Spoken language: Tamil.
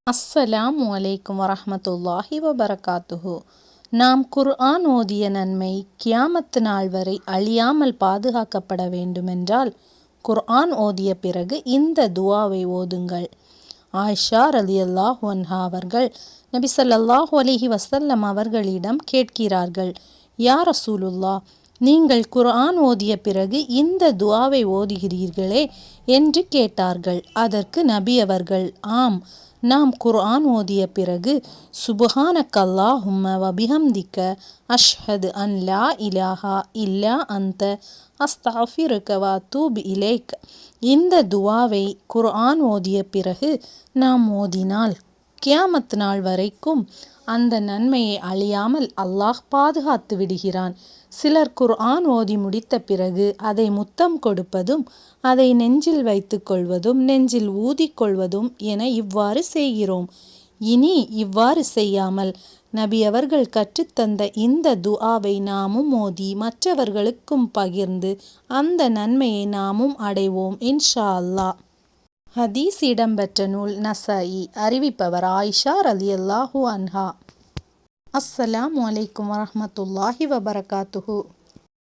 அஸ்ஸலாமு அலைக்கும் வரஹ்மத்துல்லாஹி வபரகாத்துஹு. நாம் குர்ஆன் ஓதிய நன்மை கியாமத்து நாள் வரை அழியாமல் பாதுகாக்கப்பட வேண்டுமென்றால் குர்ஆன் ஓதிய பிறகு இந்த துஆவை ஓதுங்கள். ஆயிஷா ரலியல்லாஹு அன்ஹா அவர்கள் நபி ஸல்லல்லாஹு அலைஹி வஸல்லம் அவர்களிடம் கேட்கிறார்கள், யா ரசூலுல்லாஹ், நீங்கள் குர்ஆன் ஓதிய பிறகு இந்த துஆவை ஓதுகிறீர்களே என்று கேட்டார்கள். அதற்கு நபி அவர்கள், ஆம், நாம் குர்ஆன் ஓதிய பிறகு சுப்ஹானக அல்லாஹும்ம வபிஹம்திக அஷ்ஹது அன் லா இலாஹா இல்லா அன்த அஸ்தக்ஃபிருக வ அத்தூபு இலைக், இந்த துஆவை குர்ஆன் ஓதிய பிறகு நாம் ஓதினால் கியாமத் நாள் வரைக்கும் அந்த நன்மையை அழியாமல் அல்லாஹ் பாதுகாத்து விடுகிறான். சிலர் குர்ஆன் ஓதி முடித்த பிறகு அதை முத்தம் கொடுப்பதும் அதை நெஞ்சில் வைத்து கொள்வதும் நெஞ்சில் ஊதிக்கொள்வதும் என இவ்வாறு செய்கிறோம். இனி இவ்வாறு செய்யாமல் நபி அவர்கள் கற்றுத்தந்த இந்த துஆவை நாமும் ஓதி மற்றவர்களுக்கும் பகிர்ந்து அந்த நன்மையை நாமும் அடைவோம் இன்ஷா அல்லாஹ். ஹதீஸ் இடம்பெற்ற நூல் நஸாஇ. அறிவிப்பவர் ஆயிஷா ரலியல்லாஹு அன்ஹா. அஸ்ஸலாமு அலைக்கும் வரஹ்மத்துல்லாஹி வபரகாத்துஹு.